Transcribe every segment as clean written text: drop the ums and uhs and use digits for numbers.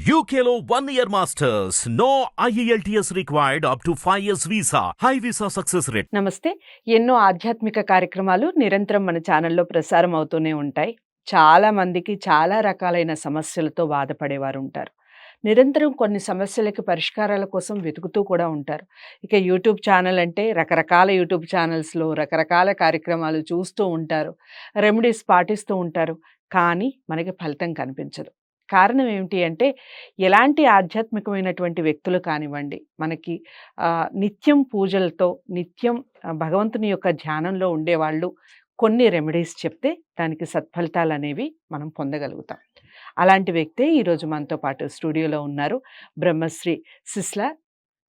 UKLO 1 year masters. No IELTS required up to 5 years visa. High visa success rate. నమస్తే. ఎన్నో ఆధ్యాత్మిక కార్యక్రమాలు నిరంతరం మన ఛానల్లో ప్రసారం అవుతూనే ఉంటాయి. చాలా మందికి చాలా రకాలైన సమస్యలతో బాధపడేవారు ఉంటారు. నిరంతరం కొన్ని సమస్యలకి పరిష్కారాల కోసం వెతుకుతూ కూడా ఉంటారు. ఇక యూట్యూబ్ ఛానల్ అంటే రకరకాల యూట్యూబ్ ఛానల్స్‌లో రకరకాల కార్యక్రమాలు చూస్తూ ఉంటారు. రెమెడీస్ పాటిస్తూ ఉంటారు. కానీ మనకి ఫలితం కనిపించదు. కారణం ఏమిటి అంటే ఎలాంటి ఆధ్యాత్మికమైనటువంటి వ్యక్తులు కానివ్వండి, మనకి నిత్యం పూజలతో, నిత్యం భగవంతుని యొక్క ధ్యానంలో ఉండేవాళ్ళు కొన్ని రెమెడీస్ చెప్తే దానికి సత్ఫలితాలనేవి మనం పొందగలుగుతాం. అలాంటి వ్యక్తే ఈరోజు మనతో పాటు స్టూడియోలో ఉన్నారు. బ్రహ్మశ్రీ సిస్ల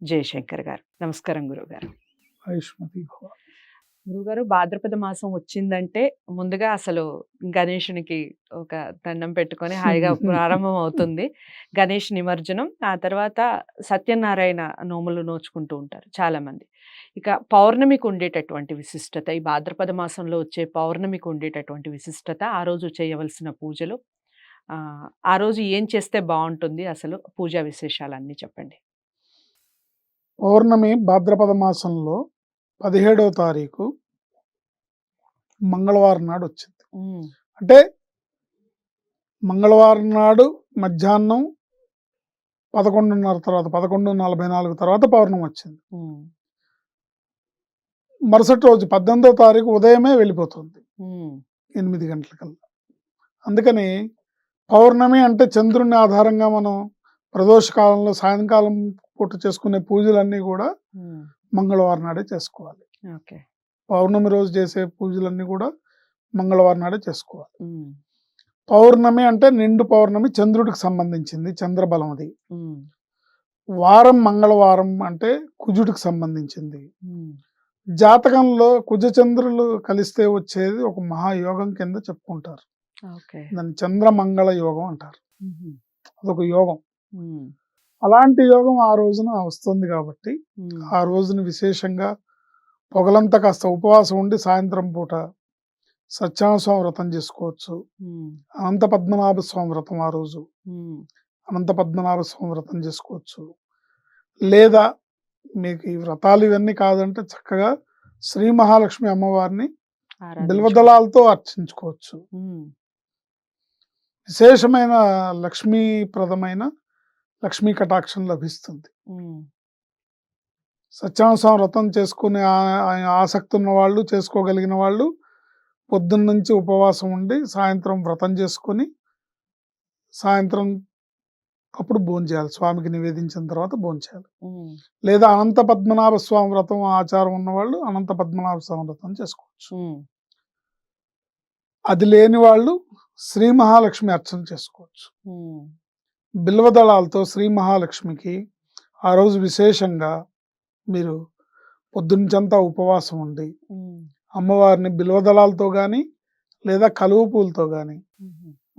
జయశంకర్ గారు. నమస్కారం గురువుగారు. గురుగారు, భాద్రపద మాసం వచ్చిందంటే ముందుగా అసలు గణేశునికి ఒక దండం పెట్టుకొని హాయిగా ప్రారంభం అవుతుంది గణేష్ నిమజ్జనం. ఆ తర్వాత సత్యనారాయణ నోములు నోచుకుంటూ ఉంటారు చాలామంది. ఇక పౌర్ణమికి ఉండేటటువంటి విశిష్టత, ఈ భాద్రపద మాసంలో వచ్చే పౌర్ణమికి ఉండేటటువంటి విశిష్టత, ఆ రోజు చేయవలసిన పూజలు, ఆ రోజు ఏం చేస్తే బాగుంటుంది, అసలు పూజా విశేషాలన్నీ చెప్పండి. పౌర్ణమి భాద్రపద మాసంలో 17వ తారీఖు మంగళవారం నాడు వచ్చింది. అంటే మంగళవారం నాడు మధ్యాహ్నం 11:30 తర్వాత 11:44 తర్వాత పౌర్ణమి వచ్చింది. మరుసటి రోజు 18వ తారీఖు ఉదయమే వెళ్ళిపోతుంది 8 గంటలకల్లా. అందుకని పౌర్ణమి అంటే చంద్రుని ఆధారంగా మనం ప్రదోష కాలంలో సాయంకాలం పూట చేసుకునే పూజలన్నీ కూడా మంగళవారం నాడే చేసుకోవాలి. పౌర్ణమి రోజు చేసే పూజలన్నీ కూడా మంగళవారం నాడే చేసుకోవాలి. పౌర్ణమి అంటే నిండు పౌర్ణమి, చంద్రుడికి సంబంధించింది, చంద్రబలం అది. వారం మంగళవారం అంటే కుజుడికి సంబంధించింది. జాతకంలో కుజ చంద్రులు కలిస్తే వచ్చేది ఒక మహాయోగం కింద చెప్పుకుంటారు. దాన్ని చంద్రమంగళ యోగం అంటారు. అదొక యోగం. అలాంటి యోగం ఆ రోజున వస్తుంది కాబట్టి ఆ రోజున విశేషంగా పొగలంతా కాస్త ఉపవాసం ఉండి సాయంత్రం పూట సత్యానస్వామి వ్రతం చేసుకోవచ్చు. అనంత పద్మనాభ స్వామి వ్రతం ఆ రోజు అనంత పద్మనాభ స్వామి వ్రతం చేసుకోవచ్చు. లేదా మీకు ఈ వ్రతాలు ఇవన్నీ కాదంటే చక్కగా శ్రీ మహాలక్ష్మి అమ్మవారిని బిల్వదళాలతో అర్చించుకోవచ్చు. విశేషమైన లక్ష్మీప్రదమైన లక్ష్మీ కటాక్షం లభిస్తుంది. సత్యానస్వామి వ్రతం చేసుకునే ఆసక్తి ఉన్న వాళ్ళు, చేసుకోగలిగిన వాళ్ళు పొద్దున్న నుంచి ఉపవాసం ఉండి సాయంత్రం వ్రతం చేసుకొని సాయంత్రం అప్పుడు భోంచేయాలి. స్వామికి నివేదించిన తర్వాత భోంచేయాలి. లేదా అనంత పద్మనాభ స్వామి వ్రతం ఆచారం ఉన్నవాళ్ళు అనంత పద్మనాభ స్వామి వ్రతం చేసుకోవచ్చు. అది లేని వాళ్ళు శ్రీ మహాలక్ష్మి అర్చన చేసుకోవచ్చు. బిల్వదళాలతో శ్రీ మహాలక్ష్మికి ఆ రోజు విశేషంగా మీరు పొద్దున్నంతా ఉపవాసం ఉండి అమ్మవారిని బిల్వదళాలతో కానీ లేదా కలువ పూలతో కానీ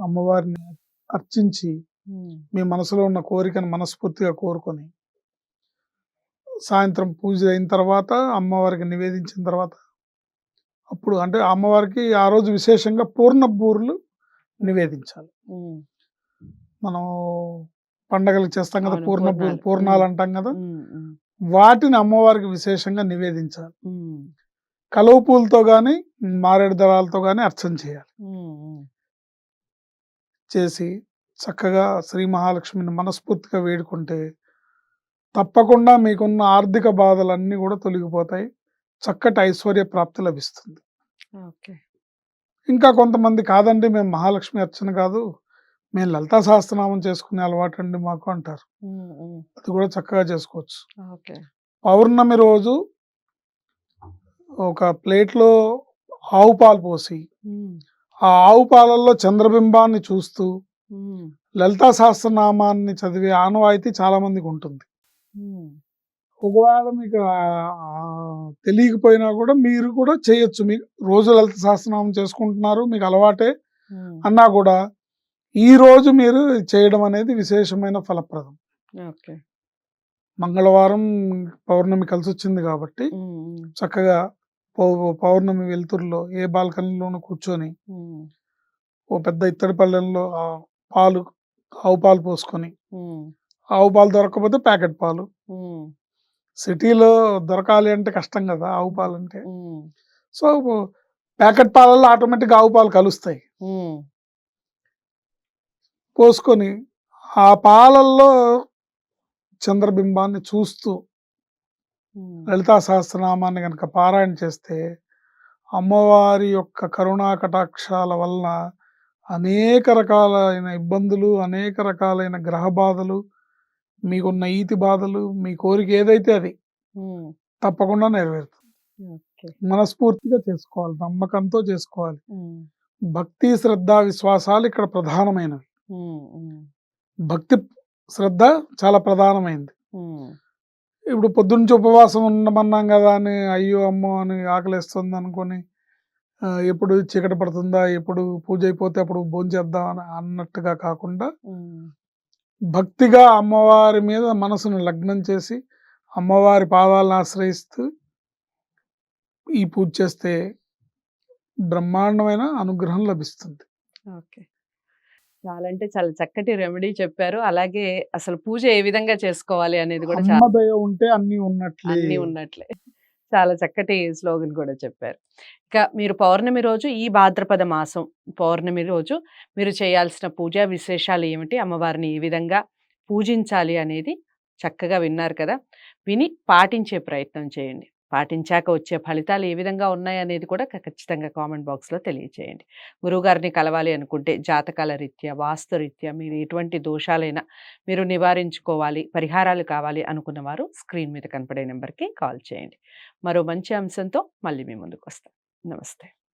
అమ్మవారిని అర్చించి మీ మనసులో ఉన్న కోరికను మనస్ఫూర్తిగా కోరుకొని సాయంత్రం పూజ అయిన తర్వాత అమ్మవారికి నివేదించిన తర్వాత అప్పుడు అంటే అమ్మవారికి ఆ రోజు విశేషంగా పూర్ణ బూర్లు నివేదించాలి. మనం పండగలు చేస్తాం కదా, పూర్ణాలు అంటాం కదా, వాటిని అమ్మవారికి విశేషంగా నివేదించాలి. కలువ పూలతో కానీ మారేడు దళాలతో కానీ అర్చన చేయాలి. చేసి చక్కగా శ్రీ మహాలక్ష్మిని మనస్ఫూర్తిగా వేడుకుంటే తప్పకుండా మీకున్న ఆర్థిక బాధలన్నీ కూడా తొలగిపోతాయి. చక్కటి ఐశ్వర్య ప్రాప్తి లభిస్తుంది. ఇంకా కొంతమంది కాదండి, మేము మహాలక్ష్మి అర్చన కాదు, మేము లలితా సహస్రనామం చేసుకునే అలవాటు అండి మాకు అంటారు. అది కూడా చక్కగా చేసుకోవచ్చు. పౌర్ణమి రోజు ఒక ప్లేట్లో ఆవు పాలు పోసి ఆ ఆవు పాలల్లో చంద్రబింబాన్ని చూస్తూ లలితా సహస్రనామాన్ని చదివే ఆనవాయితీ చాలా మందికి ఉంటుంది. ఒకవేళ మీకు తెలియకపోయినా కూడా మీరు కూడా చేయొచ్చు. మీకు రోజు లలిత సహస్రనామం చేసుకుంటున్నారు, మీకు అలవాటే అన్నా కూడా ఈ రోజు మీరు చేయడం అనేది విశేషమైన ఫలప్రదం. మంగళవారం పౌర్ణమి కలిసి వచ్చింది కాబట్టి చక్కగా పౌర్ణమి వెలుతురులో ఏ బాల్కనీలోనూ కూర్చొని ఓ పెద్ద ఇత్తడి పళ్ళెంలో ఆవు పాలు పోసుకొని ఉమ్, ఆవు పాలు దొరకకపోతే ప్యాకెట్ పాలు. ఉమ్, సిటీలో దొరకాలి అంటే కష్టం కదా ఆవు పాలు అంటే. ఉమ్, సో ప్యాకెట్ పాలల్లో ఆటోమేటిక్గా ఆవు పాలు కలుస్తాయి. ఉమ్, పోసుకొని ఆ పాలల్లో చంద్రబింబాన్ని చూస్తూ ఉమ్, లలితా సహస్రనామాన్ని కనుక పారాయణ చేస్తే అమ్మవారి యొక్క కరుణా కటాక్షాల వలన అనేక రకాలైన ఇబ్బందులు, అనేక రకాలైన గ్రహ బాధలు, మీకున్న ఈతి బాధలు, మీ కోరిక ఏదైతే అది ఉమ్, తప్పకుండా నెరవేరుతుంది. ఓకే. మనస్ఫూర్తిగా చేసుకోవాలి, నమ్మకంతో చేసుకోవాలి. ఉమ్, భక్తి, శ్రద్ధ, విశ్వాసాలు ఇక్కడ ప్రధానమైనవి. ఉమ్, ఉమ్, భక్తి, శ్రద్ధ చాలా ప్రధానమైంది. ఉమ్, ఇప్పుడు పొద్దున్నుంచి ఉపవాసం ఉండమన్నాం కదా అని అయ్యో అమ్మో అని ఆకలేస్తుంది అనుకొని ఎప్పుడు చీకటి పడుతుందా, ఎప్పుడు పూజ అయిపోతే అప్పుడు భోంచేద్దాం అని అన్నట్టుగా కాకుండా ఉమ్, భక్తిగా అమ్మవారి మీద మనసును లగ్నం చేసి అమ్మవారి పాదాలను ఆశ్రయిస్తూ ఈ పూజ చేస్తే బ్రహ్మాండమైన అనుగ్రహం లభిస్తుంది. ఓకే. చాలా అంటే చాలా చక్కటి రెమెడీ చెప్పారు. అలాగే అసలు పూజ ఏ విధంగా చేసుకోవాలి అనేది కూడా అమ్మ దయ ఉంటే అన్ని ఉన్నట్లే. అన్నీ ఉన్నట్లే. చాలా చక్కటి స్లోగన్ కూడా చెప్పారు. ఇక మీరు పౌర్ణమి రోజు ఈ భాద్రపద మాసం పౌర్ణమి రోజు మీరు చేయాల్సిన పూజా విశేషాలు ఏమిటి? అమ్మవారిని ఏ విధంగా పూజించాలి అనేది చక్కగా విన్నారు కదా! విని పాటించే ప్రయత్నం చేయండి. పాటించాక వచ్చే ఫలితాలు ఏ విధంగా ఉన్నాయనేది కూడా ఖచ్చితంగా కామెంట్ బాక్స్‌లో తెలియచేయండి. గురువుగారిని కలవాలి అనుకుంటే జాతకాల రీత్యా, వాస్తు రీత్యా మీరు ఎటువంటి దోషాలైనా మీరు నివారించుకోవాలి, పరిహారాలు కావాలి అనుకున్నవారు స్క్రీన్ మీద కనపడే నంబర్‌కి కాల్ చేయండి. మరో మంచి అంశంతో మళ్ళీ మీ ముందుకొస్తాను. నమస్తే.